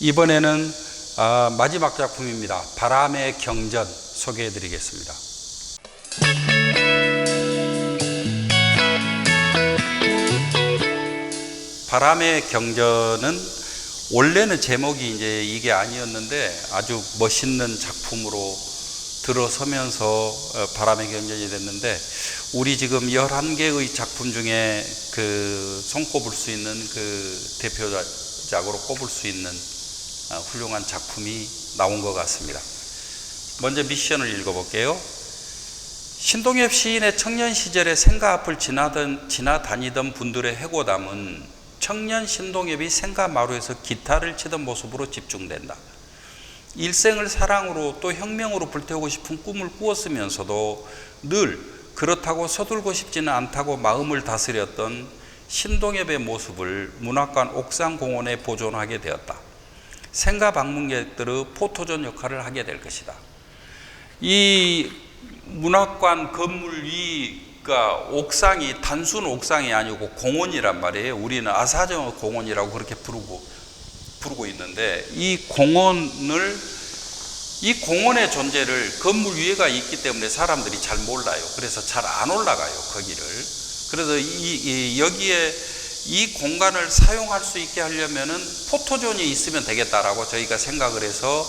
이번에는 마지막 작품입니다. 바람의 경전 소개해 드리겠습니다. 바람의 경전은 원래는 제목이 이제 이게 아니었는데 아주 멋있는 작품으로 들어서면서 바람의 경전이 됐는데, 우리 지금 11개의 작품 중에 손꼽을 수 있는 대표작으로 꼽을 수 있는 훌륭한 작품이 나온 것 같습니다. 먼저 미션을 읽어볼게요. 신동엽 시인의 청년 시절의 생가 앞을 지나다니던 분들의 해고담은 청년 신동엽이 생가 마루에서 기타를 치던 모습으로 집중된다. 일생을 사랑으로 또 혁명으로 불태우고 싶은 꿈을 꾸었으면서도 늘 그렇다고 서둘고 싶지는 않다고 마음을 다스렸던 신동엽의 모습을 문학관 옥상공원에 보존하게 되었다. 생가 방문객들의 포토존 역할을 하게 될 것이다. 이 문학관 건물 위가 옥상이 단순 옥상이 아니고 공원이란 말이에요. 우리는 아사정 공원이라고 그렇게 부르고 있는데, 이 공원의 존재를 건물 위에가 있기 때문에 사람들이 잘 몰라요. 그래서 잘 안 올라가요, 거기를. 그래서 여기에 이 공간을 사용할 수 있게 하려면은 포토존이 있으면 되겠다라고 저희가 생각을 해서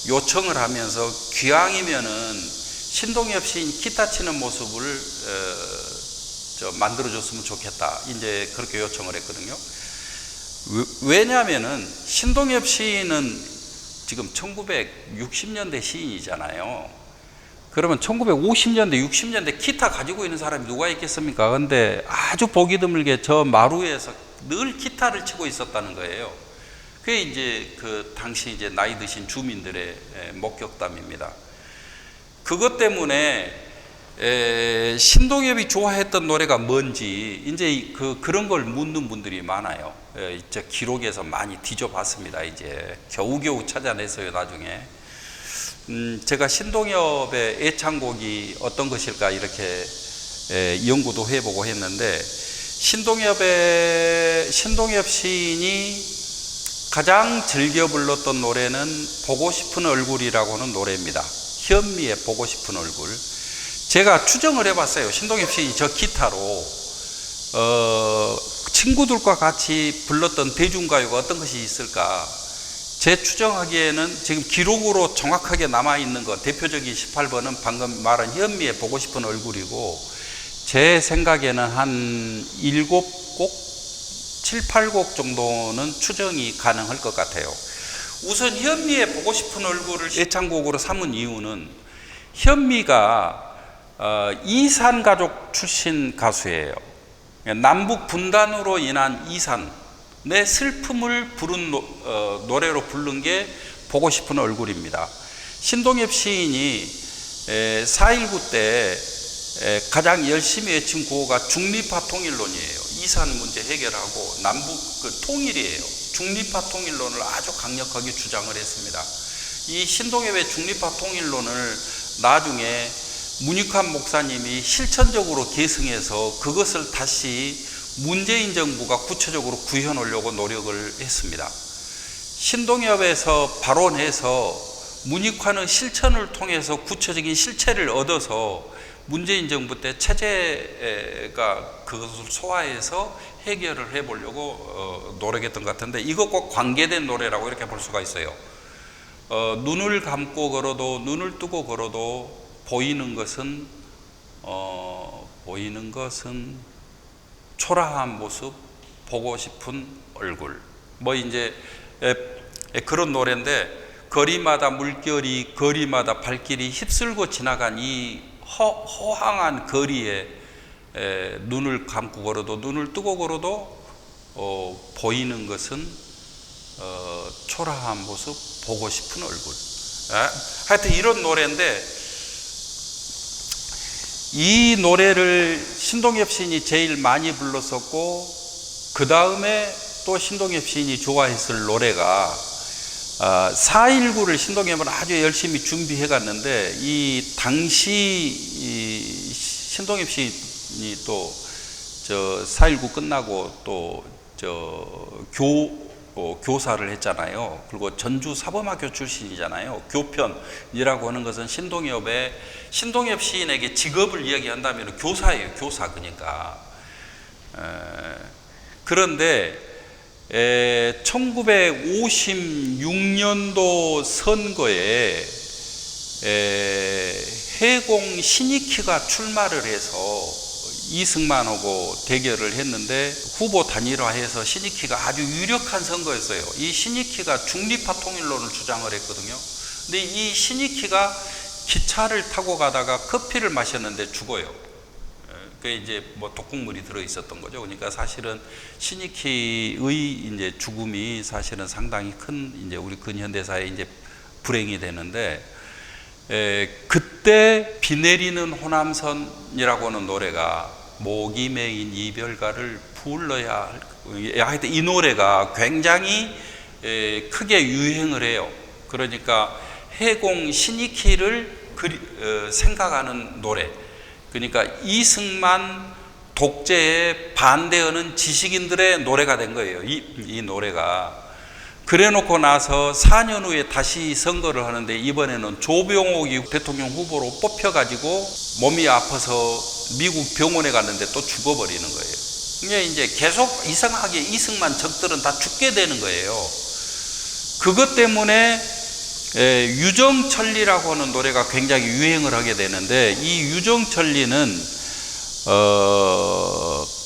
요청을 하면서, 기왕이면은 신동엽 시인 기타 치는 모습을 만들어줬으면 좋겠다, 이제 그렇게 요청을 했거든요. 왜냐하면은 신동엽 시인은 지금 1960년대 시인이잖아요. 그러면 1950년대, 60년대 기타 가지고 있는 사람이 누가 있겠습니까? 근데 아주 보기 드물게 저 마루에서 늘 기타를 치고 있었다는 거예요. 그게 이제 당시 이제 나이 드신 주민들의 목격담입니다. 그것 때문에 신동엽이 좋아했던 노래가 뭔지 이제 그런 걸 묻는 분들이 많아요. 저 기록에서 많이 뒤져봤습니다. 이제 겨우겨우 찾아냈어요, 나중에. 제가 신동엽의 애창곡이 어떤 것일까 이렇게 연구도 해보고 했는데, 신동엽 시인이 가장 즐겨 불렀던 노래는 보고 싶은 얼굴이라고 하는 노래입니다. 현미의 보고 싶은 얼굴. 제가 추정을 해봤어요. 신동엽 시인이 저 기타로 친구들과 같이 불렀던 대중가요가 어떤 것이 있을까. 제 추정하기에는 지금 기록으로 정확하게 남아있는 것, 대표적인 18번은 방금 말한 현미의 보고 싶은 얼굴이고, 제 생각에는 한 7곡, 7, 8곡 정도는 추정이 가능할 것 같아요. 우선 현미의 보고 싶은 얼굴을 애창곡으로 삼은 이유는, 현미가 이산 가족 출신 가수예요. 남북 분단으로 인한 이산의 슬픔을 부른 노래로 부른 게 보고 싶은 얼굴입니다. 신동엽 시인이 4.19 때 가장 열심히 외친 구호가 중립화 통일론이에요. 이산 문제 해결하고 남북 통일이에요. 중립화 통일론을 아주 강력하게 주장을 했습니다. 이 신동엽의 중립화 통일론을 나중에 문익환 목사님이 실천적으로 계승해서 그것을 다시 문재인 정부가 구체적으로 구현하려고 노력을 했습니다. 신동엽에서 발원해서 문익환의 실천을 통해서 구체적인 실체를 얻어서 문재인 정부 때 체제가 그것을 소화해서 해결을 해보려고 노력했던 것 같은데, 이것과 관계된 노래라고 이렇게 볼 수가 있어요. 눈을 감고 걸어도 눈을 뜨고 걸어도 보이는 것은 초라한 모습, 보고 싶은 얼굴. 이제 그런 노래인데, 거리마다 물결이 거리마다 발길이 휩쓸고 지나간 이 허황한 거리에 눈을 감고 걸어도 눈을 뜨고 걸어도 보이는 것은 초라한 모습, 보고 싶은 얼굴. 하여튼 이런 노래인데, 이 노래를 신동엽 시인이 제일 많이 불렀었고, 그 다음에 또 신동엽 시인이 좋아했을 노래가 4.19를 신동엽은 아주 열심히 준비해 갔는데, 이 당시 신동엽 시인이 또 4.19 끝나고 또 교사를 했잖아요. 그리고 전주 사범학교 출신이잖아요. 교편이라고 하는 것은 신동엽 시인에게 직업을 이야기한다면 교사예요. 교사. 그러니까 그런데 1956년도 선거에 해공 신익희가 출마를 해서 이승만하고 대결을 했는데 후보 단일화해서 신익희가 아주 유력한 선거였어요. 이 신익희가 중립화 통일론을 주장을 했거든요. 근데 이 신익희가 기차를 타고 가다가 커피를 마셨는데 죽어요. 그게 이제 뭐 독극물이 들어 있었던 거죠. 그러니까 사실은 신익희의 이제 죽음이 사실은 상당히 큰 이제 우리 근현대사의 이제 불행이 되는데, 그때 비 내리는 호남선이라고 하는 노래가 목이 메인 이별가를 불러야 하여튼 이 노래가 굉장히 크게 유행을 해요. 그러니까 해공 신익희를 생각하는 노래. 그러니까 이승만 독재에 반대하는 지식인들의 노래가 된 거예요. 이 노래가. 그래 놓고 나서 4년 후에 다시 선거를 하는데 이번에는 조병옥이 대통령 후보로 뽑혀가지고 몸이 아파서 미국 병원에 갔는데 또 죽어버리는 거예요. 이게 이제 계속 이상하게 이승만 적들은 다 죽게 되는 거예요. 그것 때문에 유정천리라고 하는 노래가 굉장히 유행을 하게 되는데, 이 유정천리는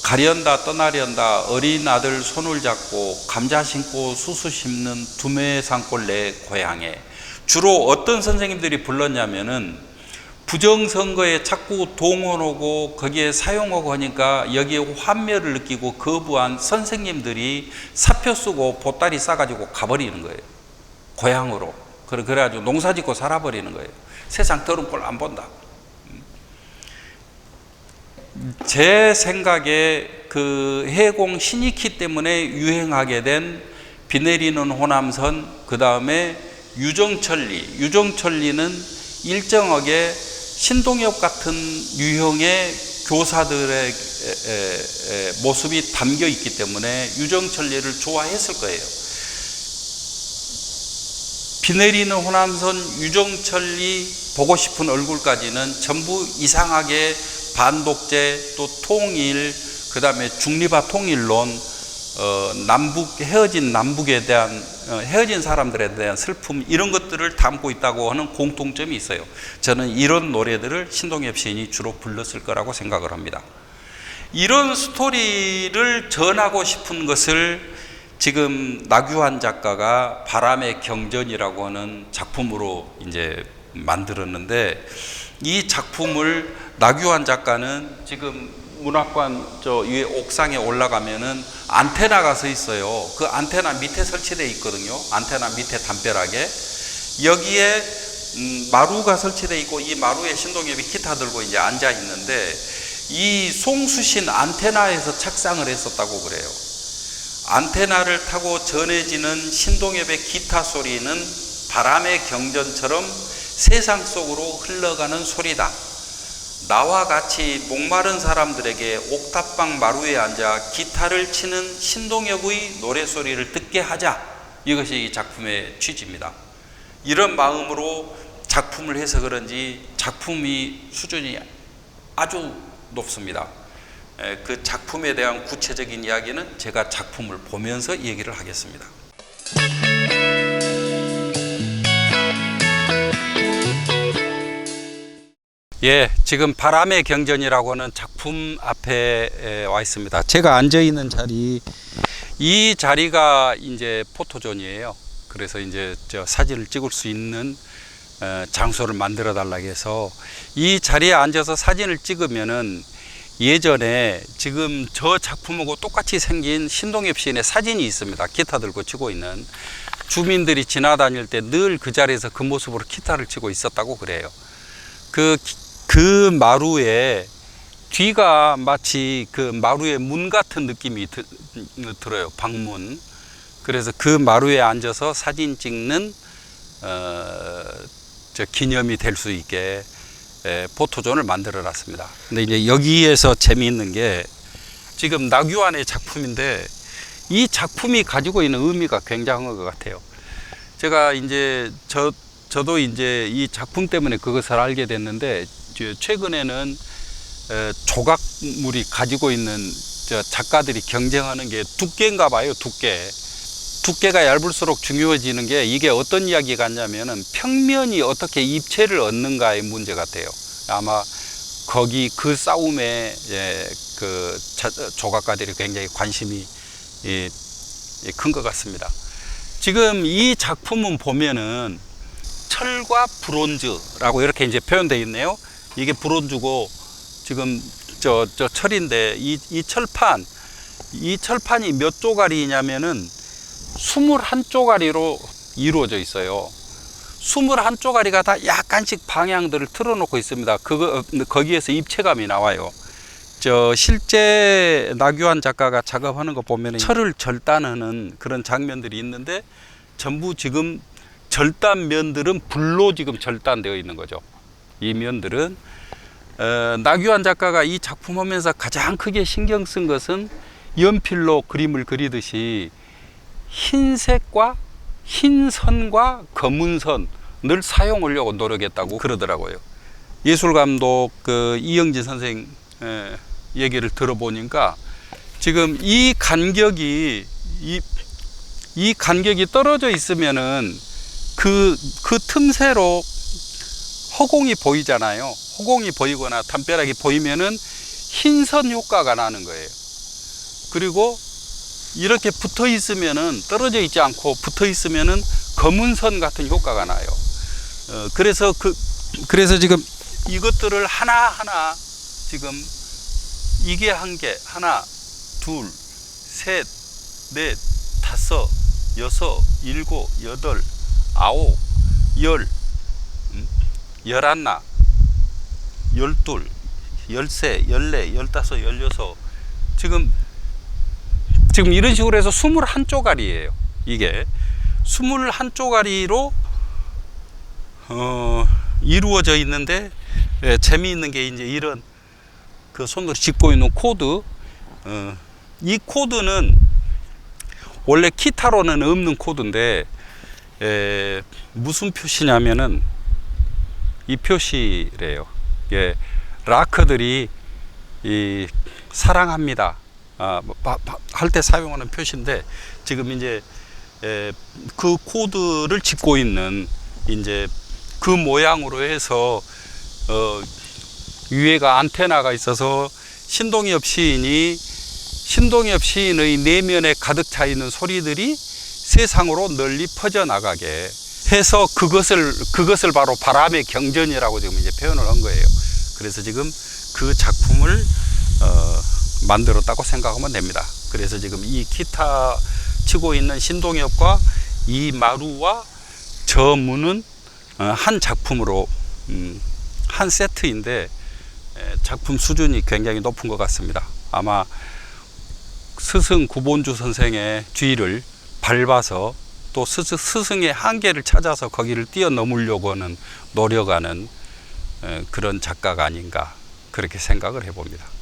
가련다 떠나련다 어린 아들 손을 잡고 감자 심고 수수 심는 두메 산골 내 고향에, 주로 어떤 선생님들이 불렀냐면은 부정선거에 자꾸 동원하고 거기에 사용하고 하니까 여기에 환멸을 느끼고 거부한 선생님들이 사표 쓰고 보따리 싸가지고 가버리는 거예요. 고향으로. 그래가지고 농사 짓고 살아버리는 거예요. 세상 더러운 꼴 안 본다. 제 생각에 그 해공 신익희 때문에 유행하게 된 비 내리는 호남선, 그 다음에 유정천리는 일정하게 신동엽 같은 유형의 교사들의 모습이 담겨 있기 때문에 유정천리를 좋아했을 거예요. 비 내리는 호남선, 유정천리 보고 싶은 얼굴까지는 전부 이상하게 반독재, 또 통일, 그 다음에 중립화 통일론, 헤어진 남북에 대한, 헤어진 사람들에 대한 슬픔, 이런 것들을 담고 있다고 하는 공통점이 있어요. 저는 이런 노래들을 신동엽 시인이 주로 불렀을 거라고 생각을 합니다. 이런 스토리를 전하고 싶은 것을 지금 나규환 작가가 바람의 경전이라고 하는 작품으로 이제 만들었는데, 이 작품을 나규환 작가는 지금 문학관 저 위에 옥상에 올라가면은 안테나가 서 있어요. 그 안테나 밑에 설치되어 있거든요. 안테나 밑에 담벼락에 여기에 마루가 설치되어 있고, 이 마루에 신동엽이 기타 들고 이제 앉아 있는데, 이 송수신 안테나에서 착상을 했었다고 그래요. 안테나를 타고 전해지는 신동엽의 기타 소리는 바람의 경전처럼 세상 속으로 흘러가는 소리다. 나와 같이 목마른 사람들에게 옥탑방 마루에 앉아 기타를 치는 신동엽의 노래소리를 듣게 하자. 이것이 이 작품의 취지입니다. 이런 마음으로 작품을 해서 그런지 작품이 수준이 아주 높습니다. 그 작품에 대한 구체적인 이야기는 제가 작품을 보면서 얘기를 하겠습니다. 예, 지금 바람의 경전이라고 하는 작품 앞에 와 있습니다. 제가 앉아 있는 자리, 이 자리가 이제 포토존이에요. 그래서 이제 저 사진을 찍을 수 있는 장소를 만들어 달라고 해서 이 자리에 앉아서 사진을 찍으면은 예전에 지금 저 작품하고 똑같이 생긴 신동엽 시인의 사진이 있습니다. 기타 들고 치고 있는. 주민들이 지나다닐 때 늘 그 자리에서 그 모습으로 기타를 치고 있었다고 그래요. 그 마루에 뒤가 마치 그 마루의 문 같은 느낌이 들어요. 방문. 그래서 그 마루에 앉아서 사진 찍는 저 기념이 될 수 있게 포토존을 만들어 놨습니다. 근데 이제 여기에서 재미있는 게 지금 나규환의 작품인데 이 작품이 가지고 있는 의미가 굉장한 것 같아요. 제가 이제 저도 이제 이 작품 때문에 그것을 알게 됐는데, 최근에는 조각물이 가지고 있는 작가들이 경쟁하는 게 두께인가 봐요. 두께가 얇을수록 중요해지는 게, 이게 어떤 이야기 같냐면은 평면이 어떻게 입체를 얻는가의 문제 같아요. 아마 거기 그 싸움에 그 조각가들이 굉장히 관심이 큰 것 같습니다. 지금 이 작품은 보면은 철과 브론즈라고 이렇게 이제 표현되어 있네요. 이게 브론즈고, 지금 저 철인데, 이 철판이 몇 조가리냐면은 21조가리로 이루어져 있어요. 21조가리가 다 약간씩 방향들을 틀어놓고 있습니다. 거기에서 입체감이 나와요. 실제 나규환 작가가 작업하는 거 보면 철을 절단하는 그런 장면들이 있는데, 전부 지금 절단 면들은 불로 지금 절단되어 있는 거죠. 이 면들은 나규환 작가가 이 작품 하면서 가장 크게 신경 쓴 것은 연필로 그림을 그리듯이 흰색과 흰 선과 검은 선을 사용하려고 노력했다고 그러더라고요. 예술감독 이영진 선생 얘기를 들어보니까, 지금 이 간격이 떨어져 있으면은 그 틈새로 허공이 보이잖아요. 허공이 보이거나 담벼락이 보이면은 흰선 효과가 나는 거예요. 그리고 이렇게 붙어 있으면은, 떨어져 있지 않고 붙어 있으면은 검은 선 같은 효과가 나요. 그래서 지금 이것들을 하나하나 지금 이게 한 개, 하나, 둘, 셋, 넷, 다섯, 여섯, 일곱, 여덟, 아홉, 열, 열하나, 열둘, 열세, 열네, 열다섯, 열여섯, 지금 이런 식으로 해서 21조가리예요. 이게 21조가리로 이루어져 있는데, 재미있는 게 이제 이런 그 손으로 짚고 있는 코드, 이 코드는 원래 기타로는 없는 코드인데, 무슨 표시냐면은 이 표시래요. 락커들이 사랑합니다 할 때 사용하는 표시인데, 지금 이제 그 코드를 짚고 있는 이제 그 모양으로 해서 위에가 안테나가 있어서 신동엽 시인의 내면에 가득 차 있는 소리들이 세상으로 널리 퍼져나가게 해서, 그것을 바로 바람의 경전이라고 지금 이제 표현을 한 거예요. 그래서 지금 그 작품을 만들었다고 생각하면 됩니다. 그래서 지금 이 기타 치고 있는 신동엽과 이 마루와 저 문은 한 작품으로, 한 세트인데, 작품 수준이 굉장히 높은 것 같습니다. 아마 스승 구본주 선생의 뒤를 밟아서, 또 스승의 한계를 찾아서 거기를 뛰어넘으려고 노력하는 그런 작가가 아닌가, 그렇게 생각을 해봅니다.